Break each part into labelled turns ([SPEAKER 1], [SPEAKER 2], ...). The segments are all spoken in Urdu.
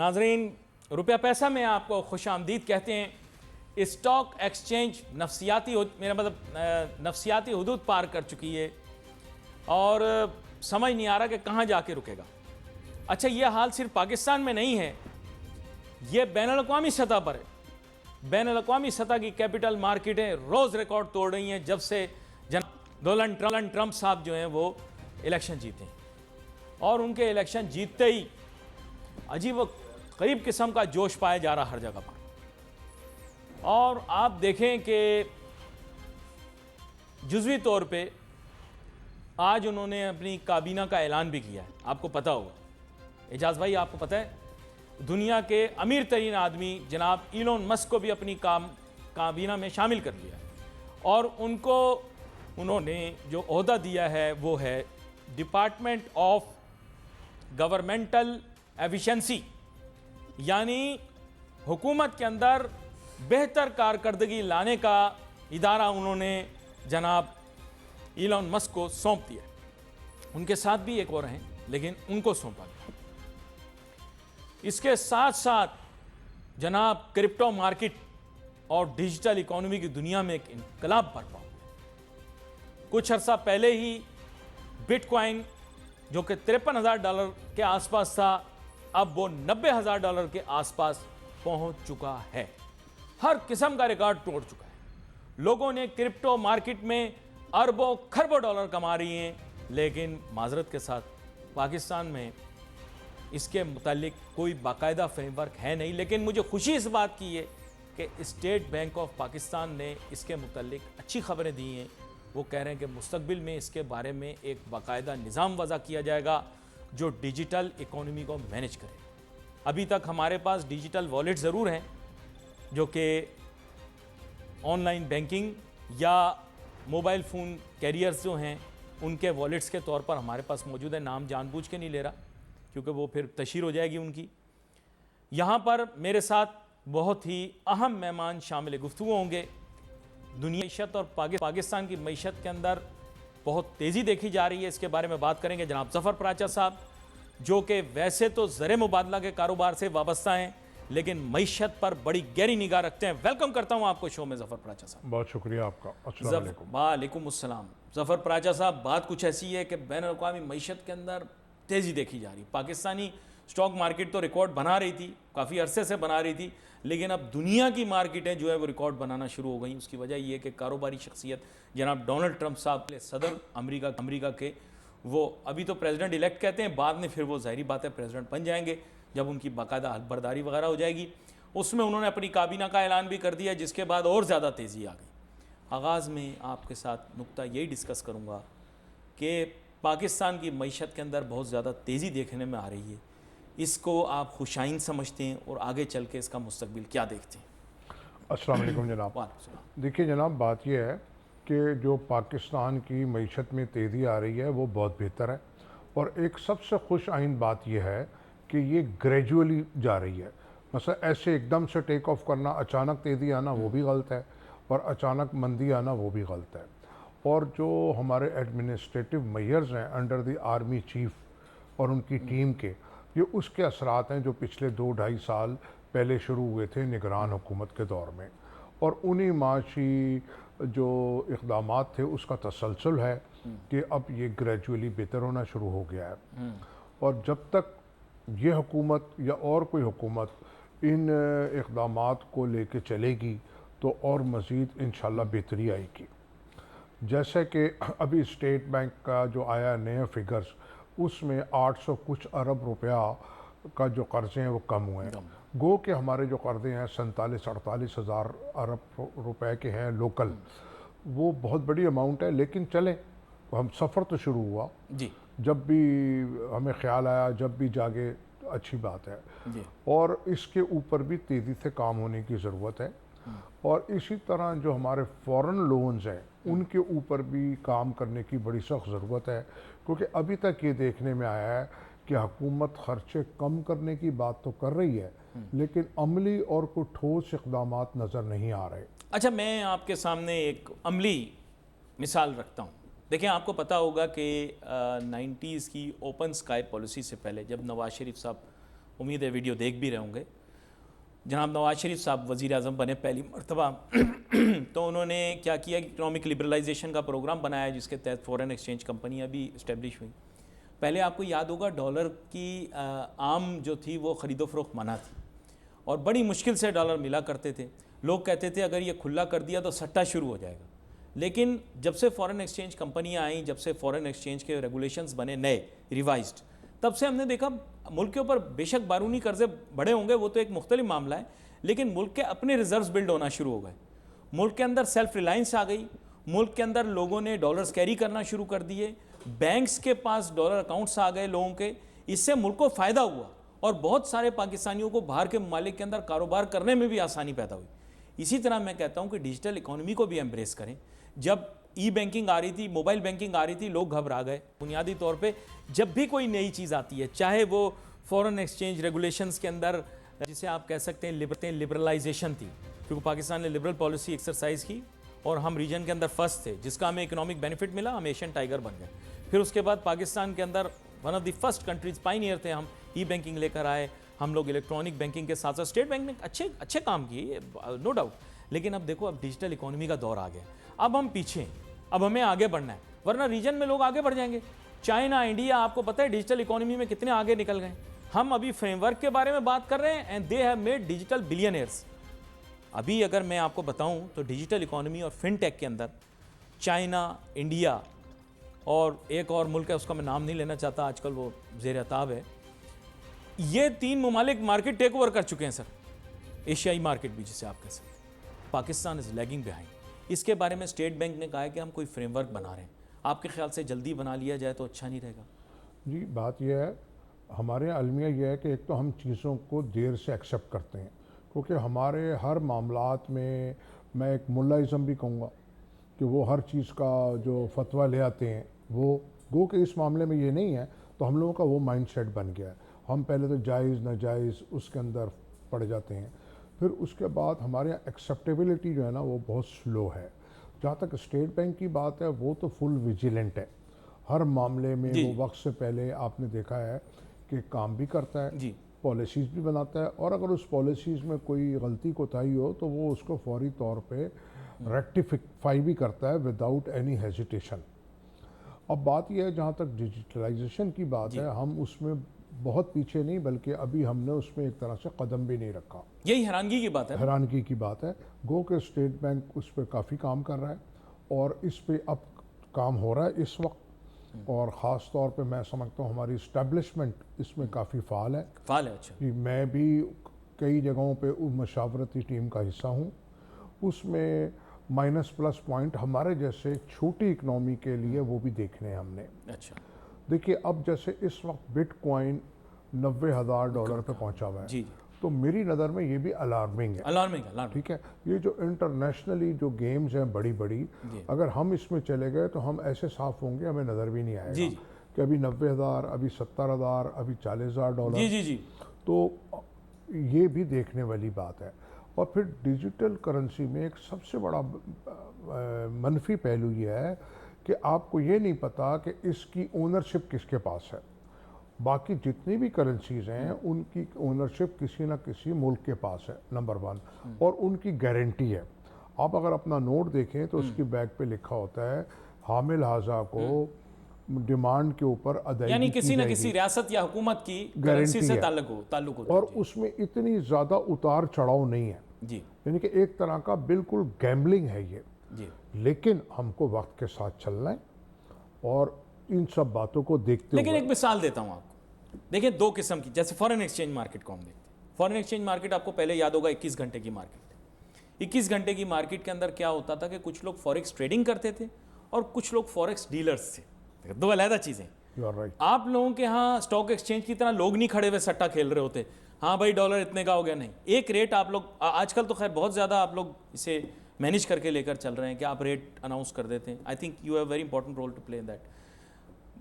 [SPEAKER 1] ناظرین، روپیہ پیسہ میں آپ کو خوش آمدید کہتے ہیں۔ اسٹاک ایکسچینج نفسیاتی حدود پار کر چکی ہے اور سمجھ نہیں آ رہا کہ کہاں جا کے رکے گا۔ اچھا، یہ حال صرف پاکستان میں نہیں ہے، یہ بین الاقوامی سطح پر ہے۔ بین الاقوامی سطح کی کیپٹل مارکیٹیں روز ریکارڈ توڑ رہی ہیں جب سے جناب ڈونلڈ ٹرمپ صاحب جو ہیں وہ الیکشن جیتے ہیں، اور ان کے الیکشن جیتتے ہی عجیب و غریب قسم کا جوش پایا جا رہا ہر جگہ پر۔ اور آپ دیکھیں کہ جزوی طور پہ آج انہوں نے اپنی کابینہ کا اعلان بھی کیا ہے۔ آپ کو پتہ ہوگا اعجاز بھائی، آپ کو پتہ ہے دنیا کے امیر ترین آدمی جناب ایلون مسک کو بھی اپنی کابینہ میں شامل کر لیا، اور ان کو انہوں نے جو عہدہ دیا ہے وہ ہے ڈپارٹمنٹ آف گورنمنٹل ایفیشنسی، یعنی حکومت کے اندر بہتر کارکردگی لانے کا ادارہ انہوں نے جناب ایلون مسک کو سونپ دیا۔ ان کے ساتھ بھی ایک اور ہیں لیکن ان کو سونپا گیا۔ اس کے ساتھ ساتھ جناب کرپٹو مارکیٹ اور ڈیجیٹل اکانومی کی دنیا میں ایک انقلاب برپا ہوا۔ کچھ عرصہ پہلے ہی بٹ کوائن جو کہ $53,000 کے آس پاس تھا، اب وہ $90,000 کے آس پاس پہنچ چکا ہے۔ ہر قسم کا ریکارڈ توڑ چکا ہے۔ لوگوں نے کرپٹو مارکیٹ میں اربوں کھربوں ڈالر کما رہی ہیں، لیکن معذرت کے ساتھ پاکستان میں اس کے متعلق کوئی باقاعدہ فریم ورک ہے نہیں۔ لیکن مجھے خوشی اس بات کی ہے کہ اسٹیٹ بینک آف پاکستان نے اس کے متعلق اچھی خبریں دی ہیں۔ وہ کہہ رہے ہیں کہ مستقبل میں اس کے بارے میں ایک باقاعدہ نظام وضع کیا جائے گا جو ڈیجیٹل اکانومی کو مینیج کرے۔ ابھی تک ہمارے پاس ڈیجیٹل والیٹ ضرور ہیں جو کہ آن لائن بینکنگ یا موبائل فون کیریئرز جو ہیں ان کے والیٹس کے طور پر ہمارے پاس موجود ہے۔ نام جان بوجھ کے نہیں لے رہا کیونکہ وہ پھر تشہیر ہو جائے گی ان کی۔ یہاں پر میرے ساتھ بہت ہی اہم مہمان شامل گفتگو ہوں گے۔ دنیا معیشت اور پاکستان کی معیشت کے اندر بہت تیزی دیکھی جا رہی ہے، اس کے بارے میں بات کریں گے جناب ظفر پراچا صاحب، جو کہ ویسے تو زر مبادلہ کے کاروبار سے وابستہ ہیں لیکن معیشت پر بڑی گہری نگاہ رکھتے ہیں۔ ویلکم کرتا ہوں آپ کو شو میں ظفر پراچا صاحب۔
[SPEAKER 2] بہت شکریہ آپ کا۔ السلام علیکم۔
[SPEAKER 1] وعلیکم السلام۔ ظفر پراچا صاحب، بات کچھ ایسی ہے کہ بین الاقوامی معیشت کے اندر تیزی دیکھی جا رہی۔ پاکستانی سٹاک مارکیٹ تو ریکارڈ بنا رہی تھی، کافی عرصے سے بنا رہی تھی، لیکن اب دنیا کی مارکیٹیں جو ہے وہ ریکارڈ بنانا شروع ہو گئیں۔ اس کی وجہ یہ ہے کہ کاروباری شخصیت جناب ڈونلڈ ٹرمپ صاحب صدر امریکہ کے، وہ ابھی تو پریزیڈنٹ الیکٹ کہتے ہیں، بعد میں پھر وہ ظاہری بات ہے پریزیڈنٹ بن جائیں گے جب ان کی باقاعدہ حلف برداری وغیرہ ہو جائے گی۔ اس میں انہوں نے اپنی کابینہ کا اعلان بھی کر دیا، جس کے بعد اور زیادہ تیزی آ گئی۔ آغاز میں آپ کے ساتھ نقطہ یہی ڈسکس کروں گا کہ پاکستان کی معیشت کے اندر بہت زیادہ تیزی دیکھنے میں آ رہی ہے، اس کو آپ خوشائن سمجھتے ہیں اور آگے چل کے اس کا مستقبل کیا دیکھتے ہیں؟
[SPEAKER 2] السلام علیکم جناب۔ دیکھیے جناب، بات یہ ہے کہ جو پاکستان کی معیشت میں تیزی آ رہی ہے وہ بہت بہتر ہے، اور ایک سب سے خوش آئند بات یہ ہے کہ یہ گریجولی جا رہی ہے۔ مثلا ایسے ایک دم سے ٹیک آف کرنا، اچانک تیزی آنا وہ بھی غلط ہے، اور اچانک مندی آنا وہ بھی غلط ہے۔ اور جو ہمارے ایڈمنسٹریٹو میئرز ہیں انڈر دی آرمی چیف اور ان کی ٹیم کے، یہ اس کے اثرات ہیں جو پچھلے 2-2.5 سال پہلے شروع ہوئے تھے نگران حکومت کے دور میں، اور انہی معاشی جو اقدامات تھے اس کا تسلسل ہے کہ اب یہ گریجولی بہتر ہونا شروع ہو گیا ہے۔ اور جب تک یہ حکومت یا اور کوئی حکومت ان اقدامات کو لے کے چلے گی تو اور مزید انشاءاللہ بہتری آئے گی۔ جیسے کہ ابھی اسٹیٹ بینک کا جو آیا نئے فگرز، اس میں 800 کچھ ارب روپیہ کا جو قرضے ہیں وہ کم ہوئے ہیں۔ گو کہ ہمارے جو قرضے ہیں 47-48 ہزار ارب روپے کے ہیں لوکل، وہ بہت بڑی اماؤنٹ ہے۔ لیکن چلیں، ہم سفر تو شروع ہوا، جب بھی ہمیں خیال آیا، جب بھی جاگے، اچھی بات ہے، اور اس کے اوپر بھی تیزی سے کام ہونے کی ضرورت ہے۔ اور اسی طرح جو ہمارے فورن لونز ہیں ان کے اوپر بھی کام کرنے کی بڑی سخت ضرورت ہے، کیونکہ ابھی تک یہ دیکھنے میں آیا ہے کہ حکومت خرچے کم کرنے کی بات تو کر رہی ہے لیکن عملی اور کوئی ٹھوس اقدامات نظر نہیں آ رہے۔
[SPEAKER 1] اچھا، میں آپ کے سامنے ایک عملی مثال رکھتا ہوں۔ دیکھیں، آپ کو پتہ ہوگا کہ 90s کی اوپن سکائی پالیسی سے پہلے جب نواز شریف صاحب امید ہے ویڈیو دیکھ بھی رہے ہوں گے. جناب نواز شریف صاحب وزیر اعظم بنے پہلی مرتبہ تو انہوں نے کیا کیا کہ اکنامک لبرلائزیشن کا پروگرام بنایا جس کے تحت فورن ایکسچینج کمپنیاں بھی اسٹیبلش ہوئیں. پہلے آپ کو یاد ہوگا ڈالر کی عام جو تھی وہ خرید و فروخت منع تھی اور بڑی مشکل سے ڈالر ملا کرتے تھے. لوگ کہتے تھے اگر یہ کھلا کر دیا تو سٹا شروع ہو جائے گا. لیکن جب سے فورن ایکسچینج کمپنیاں آئیں, جب سے فورن ایکسچینج کے ریگولیشنز بنے نئے ریوائزڈ, تب سے ہم نے دیکھا ملک کے اوپر بے شک بیرونی قرضے بڑے ہوں گے, وہ تو ایک مختلف معاملہ ہے, لیکن ملک کے اپنے ریزروز بلڈ ہونا شروع ہو گئے. ملک کے اندر سیلف ریلائنس آ گئی, ملک کے اندر لوگوں نے ڈالرز کیری کرنا شروع کر دیے, بینکس کے پاس ڈالر اکاؤنٹس آ گئے لوگوں کے. اس سے ملک کو فائدہ ہوا اور بہت سارے پاکستانیوں کو باہر کے ممالک کے اندر کاروبار کرنے میں بھی آسانی پیدا ہوئی. اسی طرح میں کہتا ہوں کہ ڈیجیٹل اکانومی کو بھی ایمبریس کریں. جب ای بینکنگ آ رہی تھی, موبائل بینکنگ آ رہی تھی, لوگ گھبرا گئے. بنیادی طور پہ جب بھی کوئی نئی چیز آتی ہے, چاہے وہ فورن ایکسچینج ریگولیشنز کے اندر جسے آپ کہہ سکتے ہیں لبرلائزیشن تھی, کیونکہ پاکستان نے لبرل پالیسی ایکسرسائز کی اور ہم ریجن کے اندر فرسٹ تھے, جس کا ہمیں اکنامک بینیفٹ ملا, ہم ایشین ٹائیگر بن گئے. پھر اس کے بعد پاکستان کے اندر one of the first countries pioneer تھے ہم, ای بینکنگ لے کر آئے. ہم لوگ الیکٹرانک بینکنگ کے ساتھ ساتھ اسٹیٹ بینک نے اچھے کام کیے, نو ڈاؤٹ. لیکن اب دیکھو اب ڈیجیٹل اکانومی کا دور آ گیا. اب ہم پیچھے ہیں, اب ہمیں آگے بڑھنا ہے, ورنہ ریجن میں لوگ آگے بڑھ جائیں گے. چائنا, انڈیا, آپ کو پتہ ہے ڈیجیٹل اکانومی میں کتنے آگے نکل گئے. ہم ابھی فریم ورک کے بارے میں بات کر رہے ہیں and they have made digital billionaires. ابھی اگر میں آپ کو بتاؤں تو ڈیجیٹل اکانومی اور فن ٹیک کے اندر چائنا, انڈیا اور ایک اور ملک ہے, اس کا میں نام نہیں لینا چاہتا, آج کل وہ زیر عتاب ہے, یہ 3 ممالک مارکیٹ ٹیک اوور کر چکے ہیں سر, ایشیائی مارکیٹ بھی جسے آپ کہہ سکتے ہیں. پاکستان از لیگنگ بیہائنڈ. اس کے بارے میں اسٹیٹ بینک نے کہا ہے کہ ہم کوئی فریم ورک بنا رہے ہیں. آپ کے خیال سے جلدی بنا لیا جائے تو اچھا نہیں رہے گا؟
[SPEAKER 2] جی بات یہ ہے, ہمارے المیہ یہ ہے کہ ایک تو ہم چیزوں کو دیر سے ایکسیپٹ کرتے ہیں, کیونکہ ہمارے ہر معاملات میں ایک ملاازم بھی کہوں گا کہ وہ ہر چیز کا جو فتویٰ لے آتے ہیں, وہ گو کہ اس معاملے میں یہ نہیں ہے, تو ہم لوگوں کا وہ مائنڈ سیٹ بن گیا ہے. ہم پہلے تو جائز ناجائز اس کے اندر پڑ جاتے ہیں, پھر اس کے بعد ہمارے یہاں ایکسیپٹیبلٹی جو ہے نا وہ بہت سلو ہے. جہاں تک اسٹیٹ بینک کی بات ہے, وہ تو فل ویجیلنٹ ہے ہر معاملے میں. وہ وقت سے پہلے آپ نے دیکھا ہے کہ کام بھی کرتا ہے, پالیسیز بھی بناتا ہے, اور اگر اس پالیسیز میں کوئی غلطی کوتاہی ہو تو وہ اس کو فوری طور پہ ریکٹیفائی بھی کرتا ہے وداؤٹ اینی ہیزیٹیشن. اب بات یہ ہے جہاں تک ڈیجیٹلائزیشن کی بات ہے, ہم اس میں بہت پیچھے نہیں, بلکہ ابھی ہم نے اس میں ایک طرح سے قدم بھی نہیں رکھا.
[SPEAKER 1] یہی حیرانگی کی بات ہے.
[SPEAKER 2] حیرانگی کی بات ہے. گو کہ اسٹیٹ بینک اس پہ کافی کام کر رہا ہے, اور اس پہ اب کام ہو رہا ہے اس وقت, اور خاص طور پہ میں سمجھتا ہوں ہماری اسٹیبلشمنٹ اس میں کافی فعال ہے.
[SPEAKER 1] اچھا.
[SPEAKER 2] میں بھی کئی جگہوں پہ مشاورتی ٹیم کا حصہ ہوں. اس میں مائنس پلس پوائنٹ ہمارے جیسے چھوٹی اکنامی کے لیے وہ بھی دیکھنے ہیں ہم نے.
[SPEAKER 1] اچھا
[SPEAKER 2] دیکھیے, اب جیسے اس وقت بٹ کوائن $90,000 پہ پہنچا ہوا ہے, تو میری نظر میں یہ بھی الارمنگ ہے. ٹھیک ہے, یہ جو انٹرنیشنلی جو گیمز ہیں بڑی اگر ہم اس میں چلے گئے تو ہم ایسے صاف ہوں گے ہمیں نظر بھی نہیں آئے گا کہ ابھی 90,000, ابھی 70,000, ابھی $40,000. تو یہ بھی دیکھنے والی بات ہے. اور پھر ڈیجیٹل کرنسی میں ایک سب سے بڑا منفی پہلو یہ ہے کہ آپ کو یہ نہیں پتا کہ اس کی اونرشپ کس کے پاس ہے. باقی جتنی بھی کرنسیز ہیں ان کی اونرشپ کسی نہ کسی ملک کے پاس ہے, نمبر 1, اور ان کی گارنٹی ہے. آپ اگر اپنا نوٹ دیکھیں تو اس کی بیک پہ لکھا ہوتا ہے حامل حاضہ کو ڈیمانڈ کے اوپر ادائیگی,
[SPEAKER 1] یعنی کسی نہ کسی ریاست یا حکومت کی کرنسی سے تعلق ہوتا ہے,
[SPEAKER 2] اور اس میں اتنی زیادہ اتار چڑھاؤ نہیں ہے. یعنی کہ ایک طرح کا بالکل گیمبلنگ ہے یہ. لیکن ہم کو وقت کے ساتھ چلنا ہے اور ان سب باتوں کو دیکھتے
[SPEAKER 1] لیکن ایک مثال دیتا ہوں آپ کو. دیکھیں 2 قسم کی, جیسے فورن ایکسچینج مارکیٹ کو ہم دیکھتے ہیں. فورن ایکسچینج مارکیٹ آپ کو پہلے یاد ہوگا 21 گھنٹے کی مارکیٹ. 21 گھنٹے کی مارکیٹ کے اندر کیا ہوتا تھا کہ کچھ لوگ فوریکس ٹریڈنگ کرتے تھے اور کچھ لوگ فوریکس ڈیلرز تھے. 2 علیحدہ چیزیں. آپ لوگوں کے ہاں اسٹاک ایکسچینج کی طرح لوگ نہیں کھڑے ہوئے سٹا کھیل رہے ہوتے, ہاں بھائی ڈالر اتنے کا ہو گیا, نہیں. ایک ریٹ آپ لوگ آج کل تو خیر بہت زیادہ آپ لوگ اسے مینیج کر کے لے کر چل رہے ہیں کہ آپ ریٹ اناؤنس کر دیتے ہیں. I think you have very important role to play in that.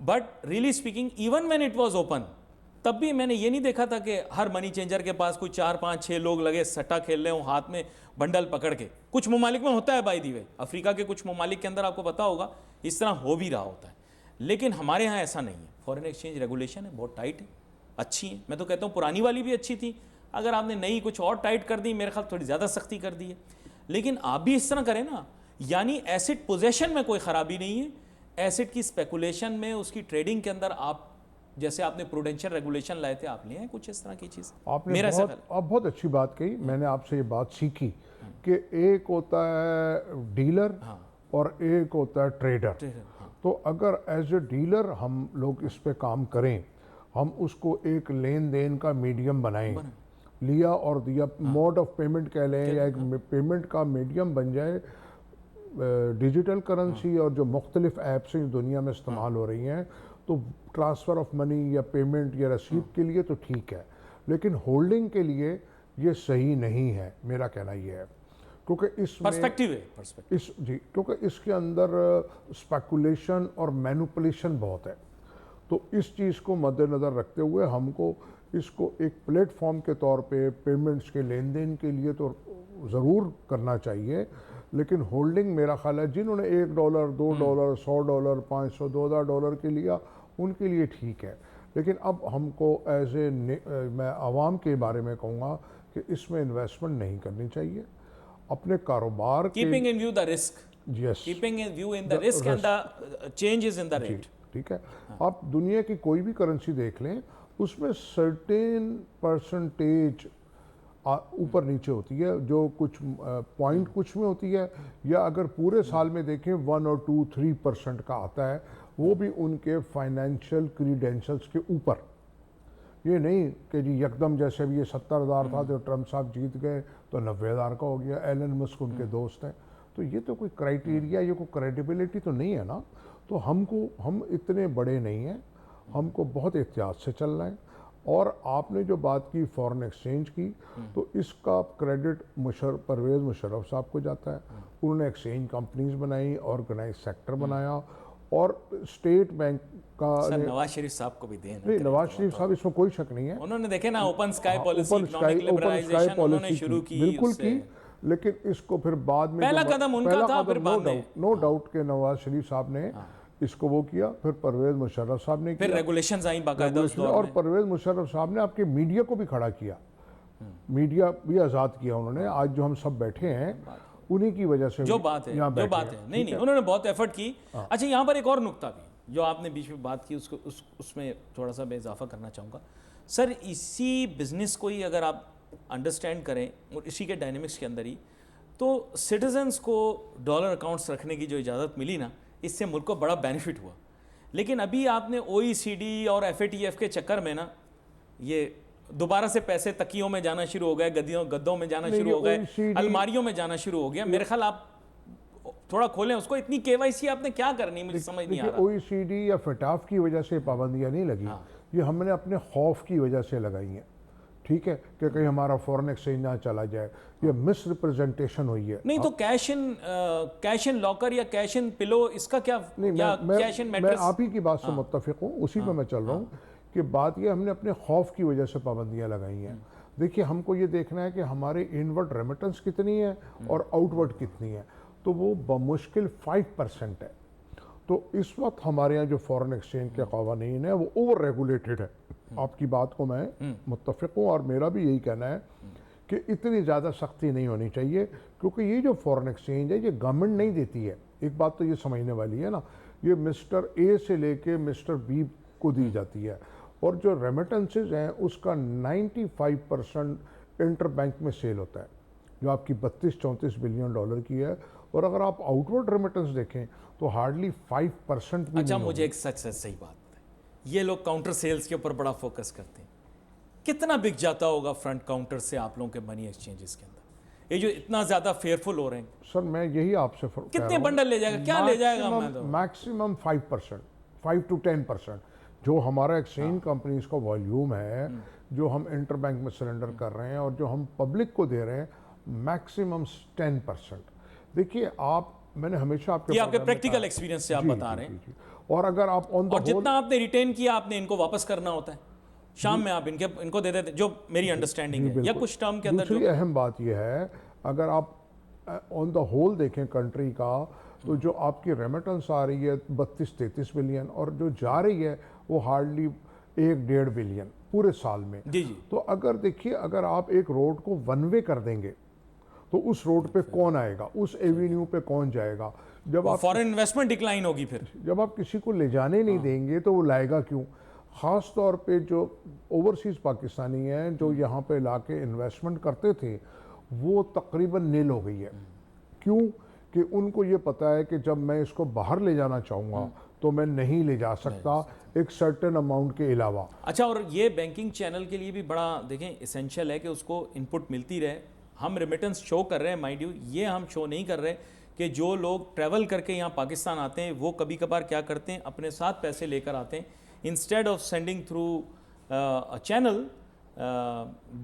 [SPEAKER 1] But really speaking even when it was open, تب بھی میں نے یہ نہیں دیکھا تھا کہ ہر منی چینجر کے پاس کوئی 4 5 6 لوگ لگے سٹا کھیل رہے ہوں ہاتھ میں بنڈل پکڑ کے. کچھ ممالک میں ہوتا ہے بائی دی وے, افریقہ کے کچھ ممالک کے اندر آپ کو پتا ہوگا اس طرح ہو بھی رہا ہوتا ہے, لیکن ہمارے ہاں ایسا نہیں ہے. فورن ایکسچینج ریگولیشن ہے بہت ٹائٹ ہے, اچھی ہیں. میں تو کہتا ہوں پرانی والی بھی اچھی تھی, اگر آپ نے نئی کچھ اور ٹائٹ کر دی, میرے خیال تھوڑی زیادہ سختی کر دی ہے. لیکن آپ بھی اس طرح کریں نا, یعنی ایسٹ پوزیشن میں کوئی خرابی نہیں ہے, ایسٹ کی اسپیکولیشن میں, اس کی ٹریڈنگ کے اندر آپ جیسے آپ نے پروڈینشیل ریگولیشن لائے تھے, آپ لے ہیں کچھ اس طرح کی چیز.
[SPEAKER 2] آپ نے بہت اچھی بات کہی. میں نے آپ سے یہ بات سیکھی کہ ایک ہوتا ہے ڈیلر اور ایک ہوتا ہے ٹریڈر. تو اگر ایز اے ڈیلر ہم لوگ اس پہ کام کریں, ہم اس کو ایک لین دین کا میڈیم بنائیں, لیا اور دیا, موڈ آف پیمنٹ کہہ لیں, یا ایک پیمنٹ کا میڈیم بن جائے. ڈیجیٹل کرنسی اور جو مختلف ایپس دنیا میں استعمال ہو رہی ہیں, تو ٹرانسفر آف منی یا پیمنٹ یا رسید کے لیے تو ٹھیک ہے, لیکن ہولڈنگ کے لیے یہ صحیح نہیں ہے. میرا کہنا یہ ہے کیونکہ اس میں کیونکہ اس کے اندر اسپیکولیشن اور مینوپولیشن بہت ہے. تو اس چیز کو مد نظر رکھتے ہوئے ہم کو اس کو ایک پلیٹ فارم کے طور پہ پیمنٹس کے لین دین کے لیے تو ضرور کرنا چاہیے, لیکن ہولڈنگ میرا خیال ہے جنہوں نے $1 $2 $100 $500 $2000 کے لیا, ان کے لیے ٹھیک ہے. لیکن اب ہم کو ایز اے میں عوام کے بارے میں کہوں گا کہ اس میں انویسٹمنٹ نہیں کرنی چاہیے. اپنے کاروبار
[SPEAKER 1] keeping in view the risk, keeping in view in the risk and the changes in the rate.
[SPEAKER 2] ٹھیک ہے. آپ دنیا کی کوئی بھی کرنسی دیکھ لیں, اس میں سرٹین پرسنٹیج اوپر نیچے ہوتی ہے, جو کچھ پوائنٹ کچھ میں ہوتی ہے, یا اگر پورے سال میں دیکھیں 1 اور 2 3% کا آتا ہے, وہ بھی ان کے فائنینشیل کریڈینشلز کے اوپر. یہ نہیں کہ جی یکدم جیسے بھی یہ 70,000 تھا تو ٹرمپ صاحب جیت گئے تو 90,000 کا ہو گیا, ایلن مسک ان کے دوست ہیں. تو یہ تو کوئی کرائٹیریا, یہ کوئی کریڈیبلٹی تو نہیں ہے نا. تو ہم اتنے بڑے نہیں ہیں, ہم کو بہت احتیاط سے چلنا ہے. اور آپ نے جو بات کی فورن ایکسچینج کی, تو اس کا کریڈٹ پرویز مشرف صاحب کو جاتا ہے. انہوں نے ایکسچینج کمپنیز بنائی, آرگنائز سیکٹر بنایا, اور اسٹیٹ بینک کا
[SPEAKER 1] نواز شریف صاحب کو بھی دیں.
[SPEAKER 2] نواز شریف صاحب اس میں کوئی شک نہیں ہے,
[SPEAKER 1] انہوں نے دیکھے نا open sky policy, economic liberalisation انہوں نے شروع کی,
[SPEAKER 2] بالکل کی. لیکن اس کو پھر بعد میں
[SPEAKER 1] پہلا قدم ان کا تھا, پھر بعد میں
[SPEAKER 2] نو ڈاؤٹ کہ نواز شریف صاحب نے اس کو وہ کیا, پھر پرویز مشرف صاحب نے کیا,
[SPEAKER 1] پھر ریگولیشنز آئیں باقاعدہ اس دور میں,
[SPEAKER 2] اور پرویز مشرف صاحب نے آپ کے میڈیا کو بھی کھڑا کیا, میڈیا بھی آزاد کیا انہوں نے. آج جو ہم سب بیٹھے ہیں انہی کی وجہ سے
[SPEAKER 1] جو بات ہے نہیں انہوں نے بہت ایفرٹ کی. اچھا, یہاں پر ایک اور نقطہ بھی جو آپ نے بیچ میں بات کی, اس میں تھوڑا سا میں اضافہ کرنا چاہوں گا. سر, اسی بزنس کو ہی اگر آپ انڈرسٹینڈ کریں اور اسی کے ڈائنمکس کے اندر ہی, تو سٹیزنز کو ڈالر اکاؤنٹس رکھنے کی جو اجازت ملی نا, اس سے ملک کو بڑا بینیفٹ ہوا. لیکن ابھی آپ نے OECD اور FATF کے چکر میں نا, یہ دوبارہ سے پیسے تکیوں میں جانا شروع ہو گئے, گدوں میں جانا شروع ہو گئے, الماریوں میں جانا شروع ہو گیا. میرے خیال آپ تھوڑا کھولیں اس کو. اتنی KYC آپ نے کیا کرنی, مجھے سمجھ نہیں آ رہا.
[SPEAKER 2] OECD یا FATF کی وجہ سے پابندیاں نہیں لگی, یہ ہم نے اپنے خوف کی وجہ سے لگائی ہیں. ٹھیک ہے, کہ کہیں ہمارا فورن ایکسچینج نہ چلا جائے, یہ مس ریپرزنٹیشن ہوئی ہے.
[SPEAKER 1] نہیں تو کیش ان لاکر یا کیش ان پلو, اس کا کیا,
[SPEAKER 2] میں آپ ہی کی بات سے متفق ہوں, اسی پہ میں چل رہا ہوں کہ بات یہ ہم نے اپنے خوف کی وجہ سے پابندیاں لگائی ہیں. دیکھیے, ہم کو یہ دیکھنا ہے کہ ہمارے انورڈ ریمیٹنس کتنی ہے اور آؤٹ ورڈ کتنی ہے, تو وہ بمشکل 5% ہے. تو اس وقت ہمارے یہاں جو فورن ایکسچینج کے قوانین ہیں وہ اوور ریگولیٹڈ ہے. آپ کی بات کو میں متفق ہوں, اور میرا بھی یہی کہنا ہے کہ اتنی زیادہ سختی نہیں ہونی چاہیے, کیونکہ یہ جو فورن ایکسچینج ہے یہ گورنمنٹ نہیں دیتی ہے. ایک بات تو یہ سمجھنے والی ہے نا, یہ مسٹر اے سے لے کے مسٹر بی کو دی جاتی ہے, اور جو ریمیٹنسز ہیں اس کا 95% انٹر بینک میں سیل ہوتا ہے, جو آپ کی $32-34 بلین کی ہے. اور اگر آپ آؤٹ ورڈ ریمیٹنس دیکھیں تو ہارڈلی 5% بھی.
[SPEAKER 1] اچھا, مجھے ایک سچ صحیح بات بتائیں, یہ لوگ کاؤنٹر سیلز کے اوپر بڑا فوکس کرتے ہیں, کتنا بک جاتا ہوگا فرنٹ کاؤنٹر سے آپ لوگوں کے منی ایکسچینجز کے اندر, یہ جو اتنا زیادہ فیئرفل ہو رہے ہیں؟
[SPEAKER 2] سر, میں یہی آپ سے
[SPEAKER 1] کتنے بنڈل لے جائے گا, کیا لے جائے گا؟
[SPEAKER 2] میکسیمم 5% 5-10%. جو ہمارا ایکسچینج کمپنیز کا والیوم ہے, جو ہم انٹر بینک میں سرنڈر کر رہے ہیں اور جو ہم پبلک کو دے رہے ہیں, میکسیمم 10%. دیکھیے آپ, میں نے ہمیشہ آپ کے,
[SPEAKER 1] یہ آپ کے پریکٹیکل ایکسپیرینس سے آپ بتا رہے ہیں,
[SPEAKER 2] اور اگر آپ
[SPEAKER 1] اور جتنا آپ نے ریٹین کیا آپ نے ان کو واپس کرنا ہوتا ہے, شام میں آپ ان کو دے دیتے, جو میری انڈرسٹینڈنگ ہے, یا کچھ ٹرم کے اندر.
[SPEAKER 2] دوسری اہم بات یہ ہے, اگر آپ آن دا ہول دیکھیں کنٹری کا, تو جو آپ کی ریمیٹنس آ رہی ہے 32-33 بلین, اور جو جا رہی ہے وہ ہارڈلی 1-1.5 بلین. پورے سال میں.
[SPEAKER 1] جی جی.
[SPEAKER 2] تو اگر دیکھیے اگر آپ ایک روڈ کو ون وے کر دیں گے تو اس روڈ پہ کون آئے گا, اس ایوینیو پہ کون جائے گا؟ جب آپ
[SPEAKER 1] فورن انویسٹمنٹ ڈکلائن ہوگی پھر.
[SPEAKER 2] جب آپ کسی کو لے جانے نہیں دیں گے تو وہ لائے گا کیوں؟ خاص طور پہ جو اوورسیز پاکستانی ہیں جو یہاں پہ لا کے انویسٹمنٹ کرتے تھے وہ تقریباً نیل ہو گئی ہے. کیوں کہ ان کو یہ پتہ ہے کہ جب میں اس کو باہر لے جانا چاہوں گا تو میں نہیں لے جا سکتا ایک سرٹن اماؤنٹ کے علاوہ.
[SPEAKER 1] اچھا, اور یہ بینکنگ چینل کے لیے بھی بڑا دیکھیں اسینشل ہے کہ اس کو ان پٹ ملتی رہے. ہم ریمیٹنس شو کر رہے ہیں مائنڈ یو, یہ ہم شو نہیں کر رہے کہ جو لوگ ٹریول کر کے یہاں پاکستان آتے ہیں وہ کبھی کبھار کیا کرتے ہیں اپنے ساتھ پیسے لے کر آتے ہیں. Instead of sending through channel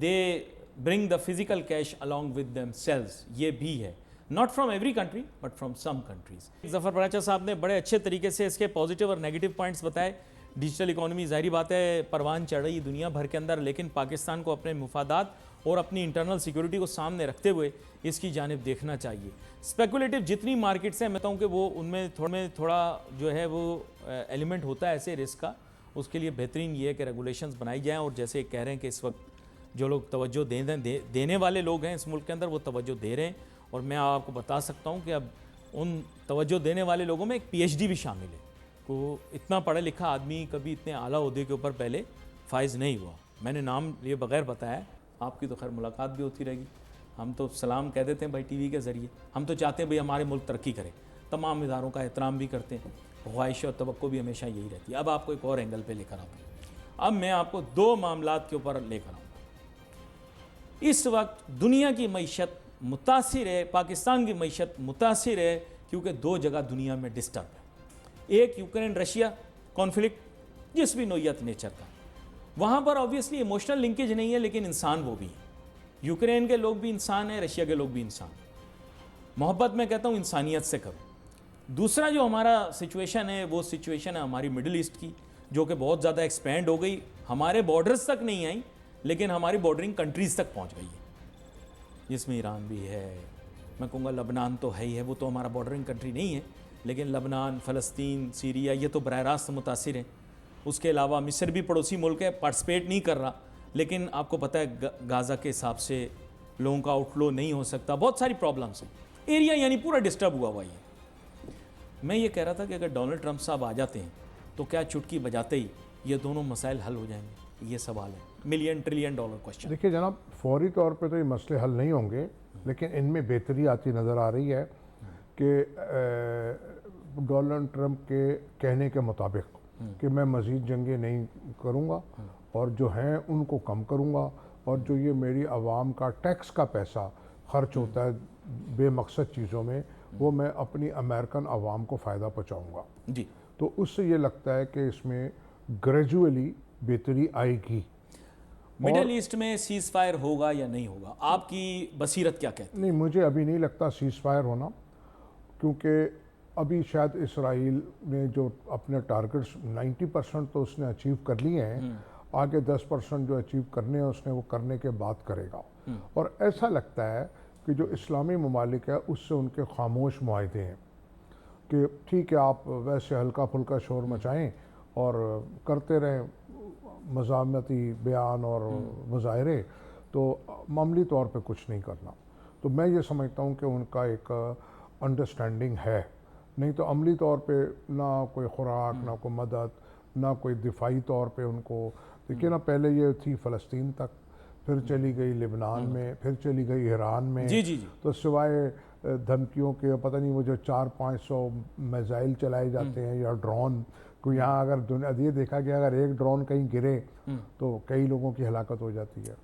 [SPEAKER 1] they bring the physical cash along with themselves. یہ بھی ہے, not from every country but from some countries. Zafar Paracha صاحب نے بڑے اچھے طریقے سے اس کے پازیٹیو اور نیگیٹو پوائنٹس بتائے. ڈیجیٹل اکانومی ظاہری بات ہے پروان چڑھ رہی دنیا بھر کے اندر, لیکن پاکستان کو اپنے مفادات اور اپنی انٹرنل سیکیورٹی کو سامنے رکھتے ہوئے اس کی جانب دیکھنا چاہیے. اسپیکولیٹو جتنی مارکیٹس ہیں میں کہتا ہوں کہ وہ ان میں تھوڑا جو ہے وہ ایلیمنٹ ہوتا ہے ایسے رسک کا. اس کے لیے بہترین یہ ہے کہ ریگولیشنز بنائی جائیں, اور جیسے کہہ رہے ہیں کہ اس وقت جو لوگ توجہ دینے والے لوگ ہیں اس ملک کے اندر وہ توجہ دے رہے ہیں. اور میں آپ کو بتا سکتا ہوں کہ اب ان توجہ دینے والے لوگوں میں ایک PhD بھی شامل ہے. کو اتنا پڑھا لکھا آدمی کبھی اتنے اعلیٰ عہدے کے اوپر پہلے فائز نہیں ہوا. میں نے نام یہ بغیر بتایا, آپ کی تو خیر ملاقات بھی ہوتی رہے گی. ہم تو سلام کہہ دیتے ہیں بھائی ٹی وی کے ذریعے. ہم تو چاہتے ہیں بھائی ہمارے ملک ترقی کرے, تمام اداروں کا احترام بھی کرتے ہیں, خواہش اور توقع بھی ہمیشہ یہی رہتی ہے. اب آپ کو ایک اور اینگل پہ لے کر آؤں گا. اب میں آپ کو دو معاملات کے اوپر لے کر آؤں گا. اس وقت دنیا کی معیشت متاثر ہے, پاکستان کی معیشت متاثر ہے کیونکہ دو جگہ دنیا میں ڈسٹرب ہے. ایک یوکرین رشیا کانفلکٹ جس بھی نوعیت نیچر کا, وہاں پر آبویسلی ایموشنل لنکیج نہیں ہے لیکن انسان وہ بھی ہے. یوکرین کے لوگ بھی انسان ہیں, رشیا کے لوگ بھی انسان. محبت میں کہتا ہوں انسانیت سے کرو. دوسرا جو ہمارا سچویشن ہے وہ سچویشن ہے ہماری مڈل ایسٹ کی, جو کہ بہت زیادہ ایکسپینڈ ہو گئی. ہمارے بارڈرز تک نہیں آئی لیکن ہماری بارڈرنگ کنٹریز تک پہنچ گئی ہے, جس میں ایران بھی ہے. میں کہوں گا لبنان تو ہے ہی ہے, وہ تو ہمارا بارڈرنگ کنٹری نہیں ہے لیکن لبنان, فلسطین, سیریا یہ تو براہ راست متاثر ہیں. اس کے علاوہ مصر بھی پڑوسی ملک ہے, پارٹیسپیٹ نہیں کر رہا, لیکن آپ کو پتہ ہے غازہ کے حساب سے لوگوں کا آؤٹ فلو نہیں ہو سکتا. بہت ساری پرابلمس ہیں. ایریا یعنی پورا ڈسٹرب ہوا ہے. میں یہ کہہ رہا تھا کہ اگر ڈونلڈ ٹرمپ صاحب آ جاتے ہیں تو کیا چٹکی بجاتے ہی یہ دونوں مسائل حل ہو جائیں گے؟ یہ سوال ہے, $1 ٹریلین کوسچن.
[SPEAKER 2] دیکھیے جناب, فوری طور پہ تو یہ مسئلے حل نہیں ہوں گے لیکن ان میں بہتری آتی نظر آ رہی ہے کہ ڈونلڈ ٹرمپ کے کہنے کے مطابق کہ میں مزید جنگیں نہیں کروں گا اور جو ہیں ان کو کم کروں گا, اور جو یہ میری عوام کا ٹیکس کا پیسہ خرچ ہوتا ہے بے مقصد چیزوں میں وہ میں اپنی امریکن عوام کو فائدہ پہنچاؤں گا.
[SPEAKER 1] جی,
[SPEAKER 2] تو اس سے یہ لگتا ہے کہ اس میں گریجولی بہتری آئے گی.
[SPEAKER 1] مڈل ایسٹ میں سیز فائر ہوگا یا نہیں ہوگا؟ آپ کی بصیرت کیا کہتی ہے؟
[SPEAKER 2] نہیں, مجھے ابھی نہیں لگتا سیز فائر ہونا, کیونکہ ابھی شاید اسرائیل نے جو اپنے ٹارگٹس 90% تو اس نے اچیو کر لیے ہیں, آگے 10% جو اچیو کرنے ہیں اس نے وہ کرنے کے بعد کرے گا. اور ایسا لگتا ہے کہ جو اسلامی ممالک ہے اس سے ان کے خاموش معاہدے ہیں کہ ٹھیک ہے آپ ویسے ہلکا پھلکا شور مچائیں اور کرتے رہیں مزاحمتی بیان اور مظاہرے, تو معمولی طور پہ کچھ نہیں کرنا. تو میں یہ سمجھتا ہوں کہ ان کا ایک انڈرسٹینڈنگ ہے, نہیں تو عملی طور پہ نہ کوئی خوراک, نہ کوئی مدد, نہ کوئی دفاعی طور پہ ان کو. دیکھیے نا, پہلے یہ تھی فلسطین تک, پھر چلی گئی لبنان میں, پھر چلی گئی ایران میں.
[SPEAKER 1] جی جی جی.
[SPEAKER 2] تو سوائے دھمکیوں کے پتہ نہیں وہ جو 400-500 میزائل چلائے جاتے ہیں یا ڈرون, کو یہاں اگر یہ دیکھا کہ اگر ایک ڈرون کہیں گرے تو کئی لوگوں کی ہلاکت ہو جاتی ہے.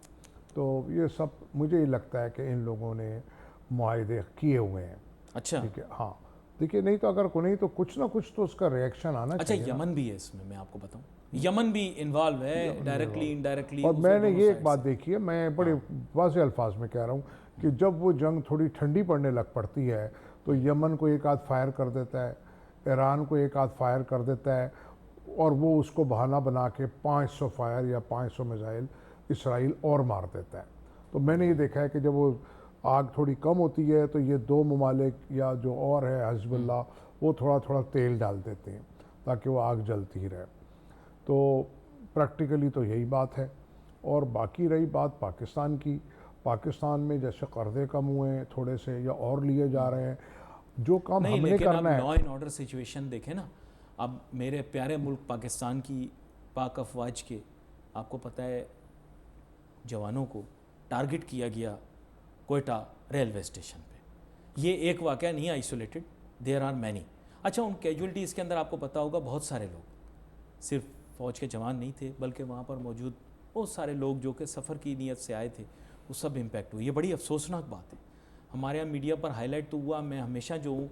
[SPEAKER 2] تو یہ سب مجھے یہ لگتا ہے کہ ان لوگوں نے معاہدے کیے ہوئے ہیں.
[SPEAKER 1] اچھا,
[SPEAKER 2] ٹھیک ہے, ہاں. دیکھیے نہیں تو اگر نہیں تو کچھ نہ کچھ تو اس کا ریئیکشن آنا چاہیے.
[SPEAKER 1] اچھا, یمن بھی ہے اس میں آپ کو بتاؤں, یمن بھی انوالو ہے ڈائریکٹلی انڈائریکٹلی.
[SPEAKER 2] اور میں نے یہ ایک بات دیکھی ہے, میں بڑے واضح الفاظ میں کہہ رہا ہوں کہ جب وہ جنگ تھوڑی ٹھنڈی پڑنے لگ پڑتی ہے تو یمن کو ایک آدھ فائر کر دیتا ہے, ایران کو ایک آدھ فائر کر دیتا ہے, اور وہ اس کو بہانہ بنا کے 500 فائر یا 500 میزائل اسرائیل اور مار دیتا ہے. تو میں نے یہ دیکھا ہے کہ جب وہ آگ تھوڑی کم ہوتی ہے تو یہ دو ممالک یا جو اور ہے حزب اللہ وہ تھوڑا تھوڑا تیل ڈال دیتے ہیں تاکہ وہ آگ جلتی ہی رہے. تو پریکٹیکلی تو یہی بات ہے. اور باقی رہی بات پاکستان کی، پاکستان میں جیسے قرضے کم ہوئے ہیں تھوڑے سے یا اور لیے جا رہے ہیں، جو کام
[SPEAKER 1] نہیں
[SPEAKER 2] ہم نے
[SPEAKER 1] لیکن اب
[SPEAKER 2] کرنا ہے.
[SPEAKER 1] لا اینڈ آرڈر سچویشن دیکھیں نا، اب میرے پیارے ملک پاکستان کی پاک افواج کے آپ کو پتہ ہے جوانوں کو ٹارگٹ کیا گیا کوئٹہ ریلوے اسٹیشن پہ. یہ ایک واقعہ نہیں ہے آئسولیٹڈ، دیر آر مینی. اچھا ان کیجولٹیز کے اندر آپ کو پتہ ہوگا بہت سارے لوگ صرف فوج کے جوان نہیں تھے بلکہ وہاں پر موجود بہت سارے لوگ جو کہ سفر کی نیت سے آئے تھے وہ سب امپیکٹ ہوئے. یہ بڑی افسوسناک بات ہے. ہمارے یہاں میڈیا پر ہائی لائٹ تو ہوا، میں ہمیشہ جو ہوں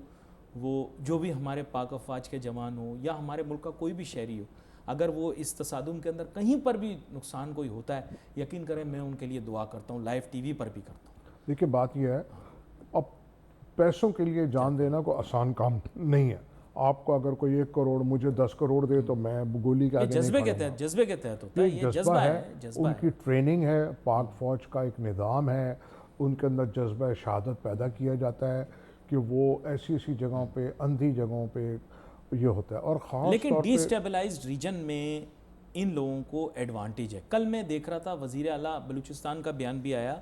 [SPEAKER 1] وہ جو بھی ہمارے پاک افواج کے جوان ہوں یا ہمارے ملک کا کوئی بھی شہری ہو، اگر وہ اس تصادم کے اندر کہیں پر بھی نقصان کوئی ہوتا ہے، یقین کریں میں ان کے لیے دعا کرتا ہوں، لائیو ٹی وی پر بھی کرتا ہوں.
[SPEAKER 2] دیکھیے بات یہ ہے، اب پیسوں کے لیے جان دینا کوئی آسان کام نہیں ہے. آپ کو اگر کوئی 1 کروڑ مجھے 10 کروڑ دے تو میں گولی کے
[SPEAKER 1] یہ
[SPEAKER 2] آگے نہیں
[SPEAKER 1] جذبے کے
[SPEAKER 2] کھڑوں گا.
[SPEAKER 1] تحت جذبے کے تحت ہوتا ہے،
[SPEAKER 2] یہ
[SPEAKER 1] یہ جذبہ ہے.
[SPEAKER 2] ان کی ٹریننگ ہے، پاک فوج کا ایک نظام ہے، ان کے اندر جذبہ شہادت پیدا کیا جاتا ہے کہ وہ ایسی ایسی جگہوں پہ، اندھی جگہوں پہ یہ ہوتا ہے. اور خاص
[SPEAKER 1] لیکن
[SPEAKER 2] طور
[SPEAKER 1] ڈی
[SPEAKER 2] پہ
[SPEAKER 1] اسٹیبلائزڈ ریجن میں ان لوگوں کو ایڈوانٹیج ہے. کل میں دیکھ رہا تھا وزیر اعلیٰ بلوچستان کا بیان بھی آیا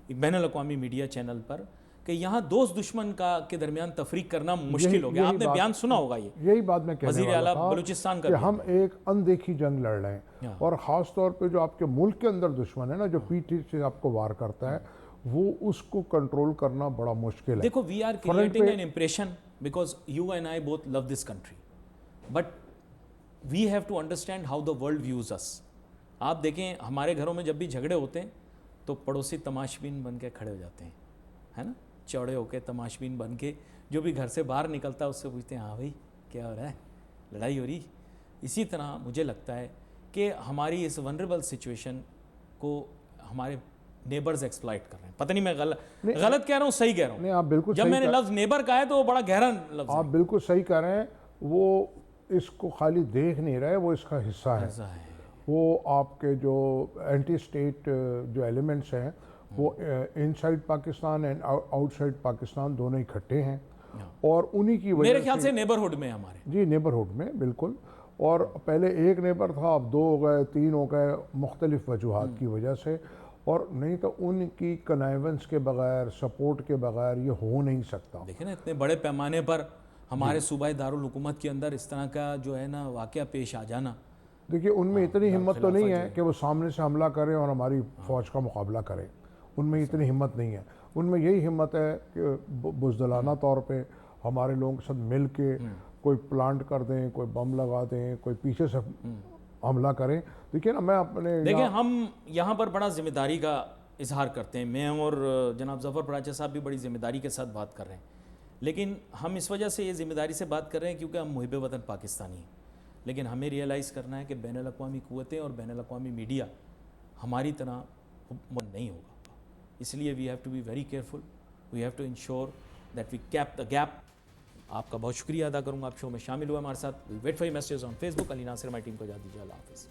[SPEAKER 1] ایک بین الاقوامی میڈیا چینل پر کہ یہاں دوست دشمن کے درمیان تفریق کرنا مشکل ہو گیا. آپ نے بیان سنا ہوگا،
[SPEAKER 2] یہی بات میں کہنے
[SPEAKER 1] وزیر
[SPEAKER 2] والا
[SPEAKER 1] اعلیٰ
[SPEAKER 2] تھا
[SPEAKER 1] بلوچستان کا
[SPEAKER 2] کہ
[SPEAKER 1] بیان.
[SPEAKER 2] ہم ایک اندیکھی جنگ لڑ رہے ہیں. اور خاص طور پہ جو آپ کے ملک کے اندر دشمن ہے نا، جو پیٹھ سے آپ کو وار کرتا ہے، وہ اس کو کنٹرول کرنا بڑا مشکل ہے.
[SPEAKER 1] دیکھو we are creating an impression because you and I both love this country, but we have to understand how the world views us. آپ دیکھیں ہمارے گھروں میں جب بھی جھگڑے ہوتے ہیں تو پڑوسی تماشبین بن کے کھڑے ہو جاتے ہیں، ہے نا، چوڑے ہو کے تماشبین بن کے. جو بھی گھر سے باہر نکلتا ہے اس سے پوچھتے ہیں ہاں بھائی کیا ہو رہا ہے، لڑائی ہو رہی. اسی طرح مجھے لگتا ہے کہ ہماری اس ونریبل سچویشن کو ہمارے نیبرز ایکسپلائٹ کر رہے ہیں. پتہ نہیں میں غلط کہہ رہا ہوں صحیح کہہ رہا ہوں.
[SPEAKER 2] نہیں، آپ بالکل
[SPEAKER 1] جب میں نے لفظ نیبر کہا ہے تو وہ بڑا گہرا لفظ ہے.
[SPEAKER 2] آپ بالکل صحیح کہہ رہے ہیں. وہ اس کو خالی دیکھ نہیں رہے، وہ اس کا حصہ ہے. وہ آپ کے جو اینٹی اسٹیٹ جو ایلیمنٹس ہیں وہ inside Pakistan and outside Pakistan دونوں اکٹھے ہیں، اور انہی کی وجہ
[SPEAKER 1] میرے خیال سے نیبرہڈ میں ہمارے.
[SPEAKER 2] جی نیبرہڈ میں بالکل. اور پہلے ایک نیبر تھا، اب 2 ہو گئے، 3 ہو گئے، مختلف وجوہات کی وجہ سے. اور نہیں تو ان کی کنائیونس کے بغیر، سپورٹ کے بغیر یہ ہو نہیں سکتا.
[SPEAKER 1] دیکھیں نا اتنے بڑے پیمانے پر ہمارے صوبائی دارالحکومت کے اندر اس طرح کا جو ہے نا واقعہ پیش آ جانا.
[SPEAKER 2] دیکھیے ان میں اتنی ہمت تو نہیں ہے کہ وہ سامنے سے حملہ کریں اور ہماری فوج کا مقابلہ کریں. ان میں اتنی ہمت نہیں ہے. ان میں یہی ہمت ہے کہ بزدلانہ طور پہ ہمارے لوگوں کے ساتھ مل کے کوئی پلانٹ کر دیں، کوئی بم لگا دیں، کوئی پیچھے سے حملہ کریں. دیکھیے نا میں اپنے
[SPEAKER 1] دیکھیں ہم یہاں پر بڑا ذمہ داری کا اظہار کرتے ہیں. میں اور جناب ظفر پراچا صاحب بھی بڑی ذمہ داری کے ساتھ بات کر رہے ہیں، لیکن ہم اس وجہ سے یہ ذمہ داری سے بات کر رہے ہیں کیونکہ ہم محب وطن پاکستانی ہیں. لیکن ہمیں ریئلائز کرنا ہے کہ بین الاقوامی قوتیں اور بین الاقوامی میڈیا ہماری طرح نہیں ہوگا. اس لیے we have to be very careful, we have to ensure that we keep the gap. آپ کا بہت شکریہ ادا کروں گا، آپ شو میں شامل ہوئے ہمارے ساتھ. Wait for your messages on Facebook. Ali Nasir ہماری ٹیم کو اجازت دیجیے. اللہ حافظ.